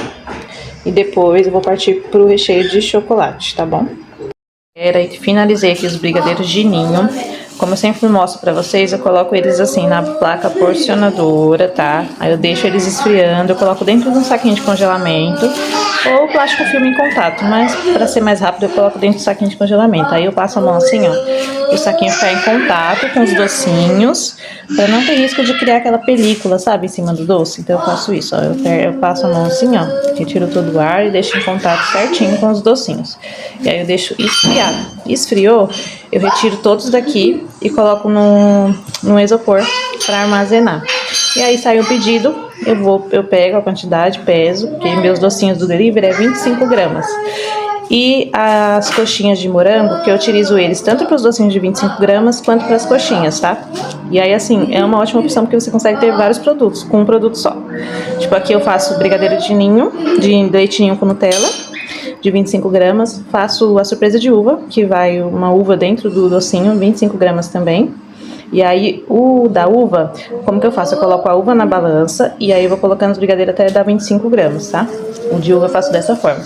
e depois eu vou partir pro recheio de chocolate, tá bom? E finalizei aqui os brigadeiros de ninho. Como eu sempre mostro pra vocês, eu coloco eles assim na placa porcionadora, tá? Aí eu deixo eles esfriando, eu coloco dentro de um saquinho de congelamento ou plástico filme em contato, mas pra ser mais rápido eu coloco dentro do saquinho de congelamento. Aí eu passo a mão assim, ó, o saquinho ficar em contato com os docinhos, pra não ter risco de criar aquela película, sabe, em cima do doce. Então eu faço isso, ó, eu passo a mão assim, ó, retiro todo o ar e deixo em contato certinho com os docinhos. E aí eu deixo esfriar. Esfriou, eu retiro todos daqui e coloco no isopor para armazenar. E aí sai o pedido, eu pego a quantidade, peso, porque meus docinhos do delivery é 25 gramas. E as coxinhas de morango, que eu utilizo eles tanto para os docinhos de 25 gramas quanto para as coxinhas, tá? E aí, assim, é uma ótima opção porque você consegue ter vários produtos com um produto só. Tipo, aqui eu faço brigadeiro de ninho, de leite ninho com Nutella, de 25 gramas. Faço a surpresa de uva, que vai uma uva dentro do docinho, 25 gramas também. E aí, o da uva, como que eu faço? Eu coloco a uva na balança e aí eu vou colocando os brigadeiros até dar 25 gramas, tá? O de uva eu faço dessa forma.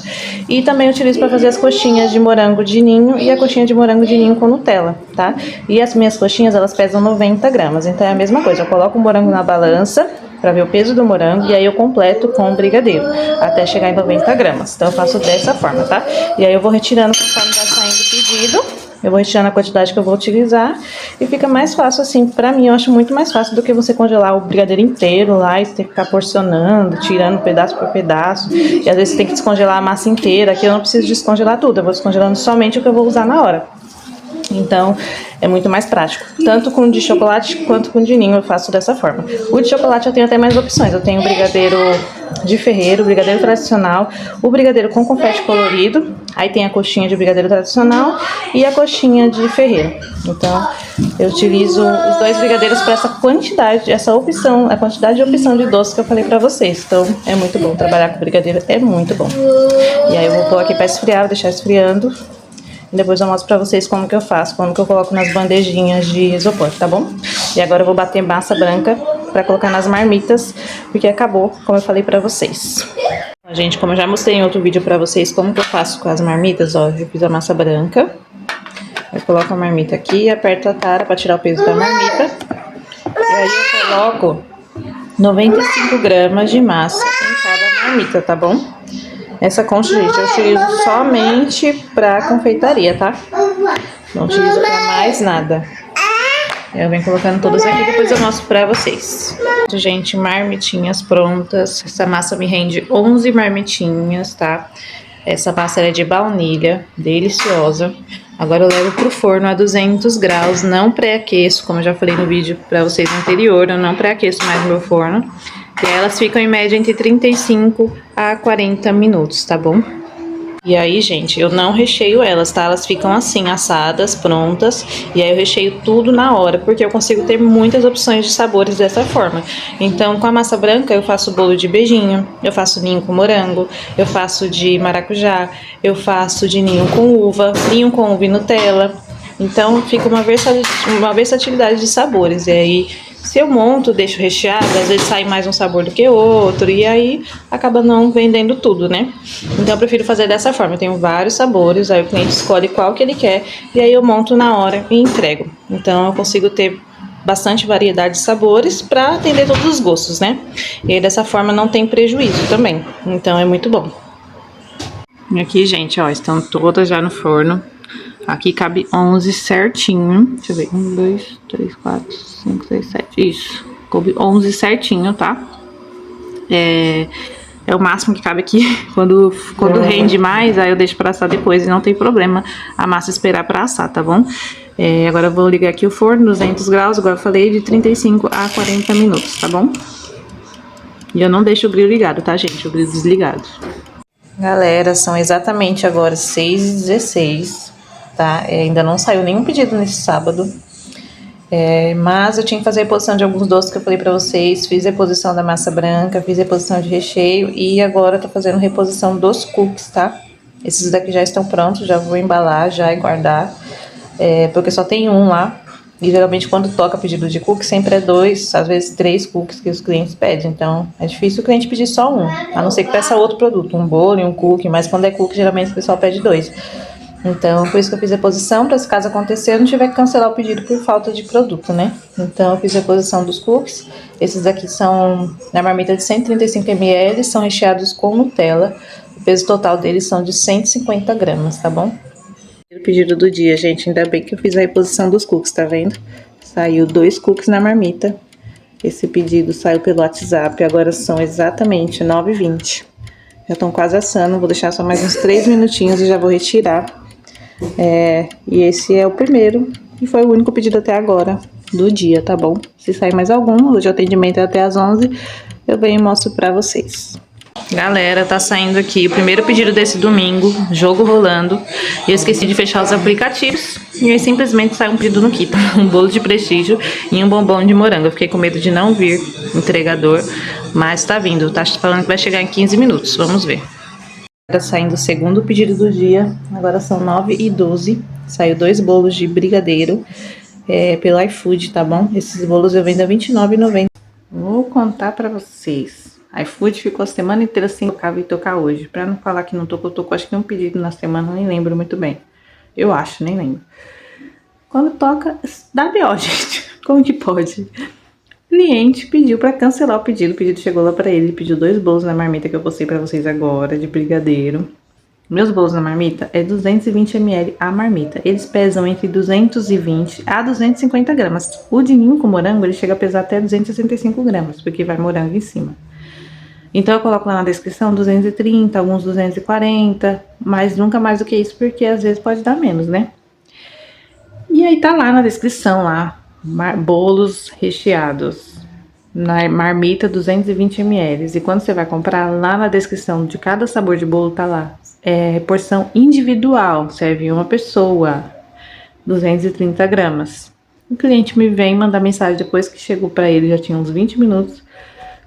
E também utilizo para fazer as coxinhas de morango de ninho e a coxinha de morango de ninho com Nutella, tá? E as minhas coxinhas, elas pesam 90 gramas, então é a mesma coisa. Eu coloco o morango na balança para ver o peso do morango e aí eu completo com o brigadeiro, até chegar em 90 gramas. Então eu faço dessa forma, tá? E aí eu vou retirando conforme vai saindo o pedido. Eu vou retirando a quantidade que eu vou utilizar e fica mais fácil assim, pra mim eu acho muito mais fácil do que você congelar o brigadeiro inteiro lá e você ter que ficar porcionando, tirando pedaço por pedaço. E às vezes você tem que descongelar a massa inteira, aqui eu não preciso descongelar tudo, eu vou descongelando somente o que eu vou usar na hora. Então, é muito mais prático. Tanto com o de chocolate quanto com o de ninho eu faço dessa forma. O de chocolate eu tenho até mais opções. Eu tenho o brigadeiro de ferreiro, o brigadeiro tradicional, o brigadeiro com confete colorido. Aí tem a coxinha de brigadeiro tradicional e a coxinha de ferreiro. Então, eu utilizo os dois brigadeiros para essa quantidade, essa opção, a quantidade de opção de doce que eu falei pra vocês. Então, é muito bom. Trabalhar com brigadeiro é muito bom. E aí eu vou pôr aqui pra esfriar, vou deixar esfriando. Depois eu mostro pra vocês como que eu faço, como que eu coloco nas bandejinhas de isopor, tá bom? E agora eu vou bater massa branca pra colocar nas marmitas, porque acabou, como eu falei pra vocês. Gente, como eu já mostrei em outro vídeo pra vocês como que eu faço com as marmitas, ó, eu fiz a massa branca. Eu coloco a marmita aqui e aperto a tara pra tirar o peso da marmita. E aí eu coloco 95 gramas de massa em cada marmita, tá bom? Essa concha, gente, eu utilizo somente pra confeitaria, tá? Não utilizo pra mais nada. Eu venho colocando todas aqui, depois eu mostro pra vocês. Gente, marmitinhas prontas. Essa massa me rende 11 marmitinhas, tá? Essa massa é de baunilha, deliciosa. Agora eu levo pro forno a 200 graus, não pré-aqueço, como eu já falei no vídeo pra vocês anterior. Eu não pré-aqueço mais no meu forno. E aí elas ficam em média entre 35 a 40 minutos, tá bom? E aí, gente, eu não recheio elas, tá? Elas ficam assim, assadas, prontas. E aí eu recheio tudo na hora, porque eu consigo ter muitas opções de sabores dessa forma. Então, com a massa branca, eu faço bolo de beijinho, eu faço ninho com morango, eu faço de maracujá, eu faço de ninho com uva e Nutella. Então, fica uma versatilidade de sabores. E aí, se eu monto, deixo recheado, às vezes sai mais um sabor do que outro, e aí acaba não vendendo tudo, né? Então eu prefiro fazer dessa forma, eu tenho vários sabores, aí o cliente escolhe qual que ele quer, e aí eu monto na hora e entrego. Então eu consigo ter bastante variedade de sabores para atender todos os gostos, né? E aí dessa forma não tem prejuízo também, então é muito bom. E aqui, gente, ó, estão todas já no forno. Aqui cabe 11 certinho. Deixa eu ver. 1, 2, 3, 4, 5, 6, 7. Isso. Coube 11 certinho, tá? É o máximo que cabe aqui. Quando rende mais, aí eu deixo pra assar depois. E não tem problema a massa esperar pra assar, tá bom? Agora eu vou ligar aqui o forno, 200 graus. Agora eu falei de 35 a 40 minutos, tá bom? E eu não deixo o grill ligado, tá, gente? O grill desligado. Galera, são exatamente agora 6h16. Tá? Ainda não saiu nenhum pedido nesse sábado, mas eu tinha que fazer a reposição de alguns doces que eu falei pra vocês. Fiz a reposição da massa branca, fiz a reposição de recheio e agora eu tô fazendo reposição dos cookies, tá? Esses daqui já estão prontos, já vou embalar já e guardar, porque só tem um lá. E geralmente quando toca pedido de cookie, sempre é 2, às vezes 3 cookies que os clientes pedem. Então é difícil o cliente pedir só um, a não ser que peça outro produto, um bolo e um cookie, mas quando é cookie, geralmente o pessoal pede 2. Então, por isso que eu fiz a reposição, para se caso acontecer, eu não tiver que cancelar o pedido por falta de produto, né? Então, eu fiz a reposição dos cookies. Esses aqui são na marmita de 135 ml, são recheados com Nutella. O peso total deles são de 150 gramas, tá bom? O pedido do dia, gente, ainda bem que eu fiz a reposição dos cookies, tá vendo? Saiu 2 cookies na marmita. Esse pedido saiu pelo WhatsApp, agora são exatamente 9h20. Já estão quase assando, vou deixar só mais uns 3 minutinhos e já vou retirar. E esse é o primeiro e foi o único pedido até agora do dia, tá bom? Se sair mais algum, hoje o atendimento é até às 11, eu venho e mostro pra vocês. Galera, tá saindo aqui o primeiro pedido desse domingo, jogo rolando. E eu esqueci de fechar os aplicativos e aí simplesmente saiu um pedido no Kita, um bolo de prestígio e um bombom de morango. Eu fiquei com medo de não vir entregador, mas tá vindo, tá falando que vai chegar em 15 minutos, vamos ver. Tá saindo o segundo pedido do dia, agora são 9h12, saiu 2 bolos de brigadeiro pelo iFood, tá bom? Esses bolos eu vendo a R$29,90. Vou contar pra vocês. iFood ficou a semana inteira sem tocar, e tocar hoje. Pra não falar que não tocou, acho que um pedido na semana, nem lembro muito bem. Eu acho, nem lembro. Quando toca, dá B.O., gente. Como que pode? Cliente pediu pra cancelar o pedido chegou lá pra ele pediu 2 bolos na marmita que eu postei pra vocês agora, de brigadeiro. Meus bolos na marmita é 220 ml a marmita, eles pesam entre 220 a 250 gramas. O de ninho com morango, ele chega a pesar até 265 gramas, porque vai morango em cima. Então eu coloco lá na descrição 230, alguns 240, mas nunca mais do que isso, porque às vezes pode dar menos, né? E aí tá lá na descrição, lá, bolos recheados, na marmita 220 ml. E quando você vai comprar, lá na descrição de cada sabor de bolo tá lá, porção individual, serve uma pessoa, 230 gramas. O cliente me vem mandar mensagem depois que chegou pra ele, já tinha uns 20 minutos,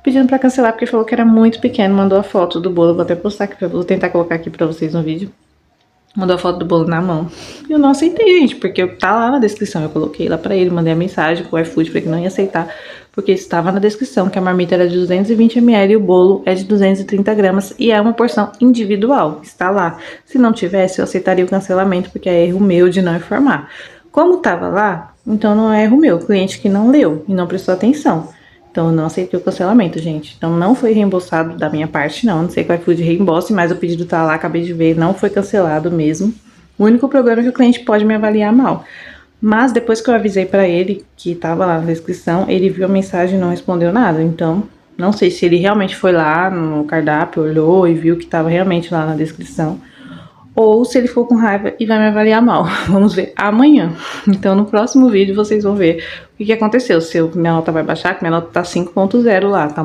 pedindo pra cancelar, porque falou que era muito pequeno, mandou a foto do bolo, vou até postar aqui, vou tentar colocar aqui pra vocês no vídeo. Mandou a foto do bolo na mão. E eu não aceitei, gente, porque tá lá na descrição. Eu coloquei lá pra ele, mandei a mensagem pro iFood, falei que não ia aceitar, porque estava na descrição que a marmita era de 220 ml e o bolo é de 230 gramas e é uma porção individual. Está lá. Se não tivesse, eu aceitaria o cancelamento, porque é erro meu de não informar. Como tava lá, então não é erro meu. O cliente que não leu e não prestou atenção. Então, eu não aceitei o cancelamento, gente. Então, não foi reembolsado da minha parte, não. Não sei que o iFood reembolse, mas o pedido tá lá, acabei de ver, não foi cancelado mesmo. O único problema é que o cliente pode me avaliar mal. Mas, depois que eu avisei pra ele, que tava lá na descrição, ele viu a mensagem e não respondeu nada. Então, não sei se ele realmente foi lá no cardápio, olhou e viu que tava realmente lá na descrição. Ou se ele for com raiva e vai me avaliar mal. Vamos ver amanhã. Então, no próximo vídeo, vocês vão ver o que aconteceu. Se minha nota vai baixar, que minha nota tá 5.0 lá, tá?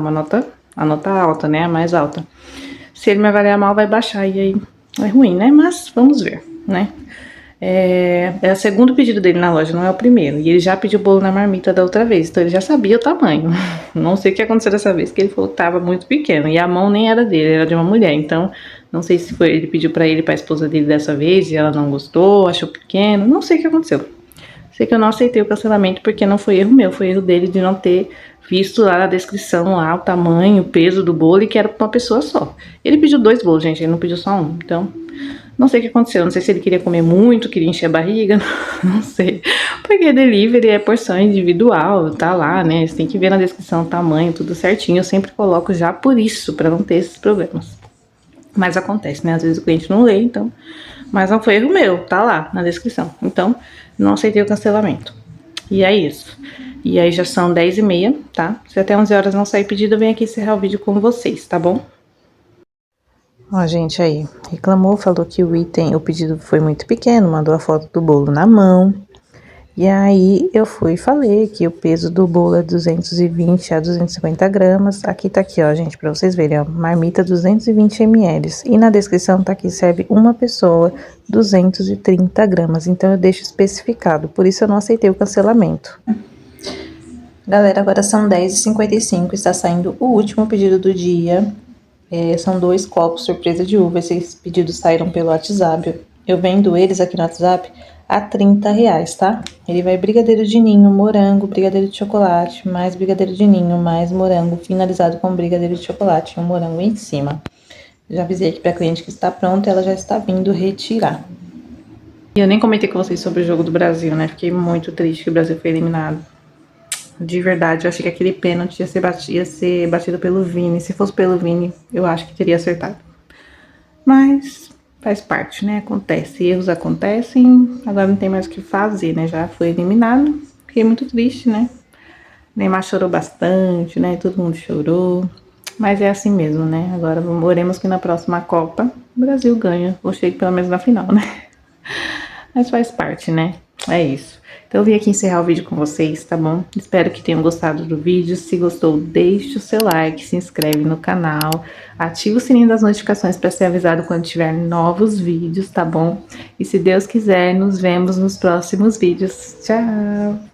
A nota alta, né? A mais alta. Se ele me avaliar mal, vai baixar. E aí, é ruim, né? Mas, vamos ver, né? É o segundo pedido dele na loja, não é o primeiro. E ele já pediu bolo na marmita da outra vez, então ele já sabia o tamanho. Não sei o que aconteceu dessa vez, que ele falou que tava muito pequeno. E a mão nem era dele, era de uma mulher. Então, não sei se foi ele pediu pra ele, pra esposa dele dessa vez, e ela não gostou, achou pequeno. Não sei o que aconteceu. Sei que eu não aceitei o cancelamento porque não foi erro meu, foi erro dele de não ter visto lá na descrição lá o tamanho, o peso do bolo e que era pra uma pessoa só. Ele pediu 2 bolos, gente, ele não pediu só um. Então, não sei o que aconteceu, não sei se ele queria comer muito, queria encher a barriga, não sei. Porque delivery é porção individual, tá lá, né? Você tem que ver na descrição o tamanho, tudo certinho. Eu sempre coloco já por isso, pra não ter esses problemas. Mas acontece, né? Às vezes o cliente não lê, então... Mas não foi erro meu, tá lá na descrição. Então, não aceitei o cancelamento. E é isso. E aí já são 10h30, tá? Se até 11 horas não sair pedido, eu venho aqui encerrar o vídeo com vocês, tá bom? Ó, gente, aí, reclamou, falou que o pedido foi muito pequeno, mandou a foto do bolo na mão. E aí, eu fui e falei que o peso do bolo é 220 a 250 gramas. Aqui tá aqui, ó, gente, pra vocês verem, ó, marmita 220 ml. E na descrição tá aqui, serve uma pessoa, 230 gramas. Então, eu deixo especificado, por isso eu não aceitei o cancelamento. Galera, agora são 10h55, está saindo o último pedido do dia. São 2 copos surpresa de uva, esses pedidos saíram pelo WhatsApp. Eu vendo eles aqui no WhatsApp a R$ 30, tá? Ele vai brigadeiro de ninho, morango, brigadeiro de chocolate, mais brigadeiro de ninho, mais morango, finalizado com brigadeiro de chocolate e um morango em cima. Já avisei aqui pra cliente que está pronta, ela já está vindo retirar. E eu nem comentei com vocês sobre o jogo do Brasil, né? Fiquei muito triste que o Brasil foi eliminado. De verdade, eu achei que aquele pênalti ia ser batido pelo Vini. Se fosse pelo Vini, eu acho que teria acertado. Mas faz parte, né? Acontece, erros acontecem. Agora não tem mais o que fazer, né? Já foi eliminado. Fiquei muito triste, né? Neymar chorou bastante, né? Todo mundo chorou. Mas é assim mesmo, né? Agora oremos que na próxima Copa o Brasil ganha. Ou chegue pelo menos na final, né? Mas faz parte, né? É isso. Então eu vim aqui encerrar o vídeo com vocês, tá bom? Espero que tenham gostado do vídeo. Se gostou, deixe o seu like, se inscreve no canal, ativa o sininho das notificações para ser avisado quando tiver novos vídeos, tá bom? E se Deus quiser, nos vemos nos próximos vídeos. Tchau!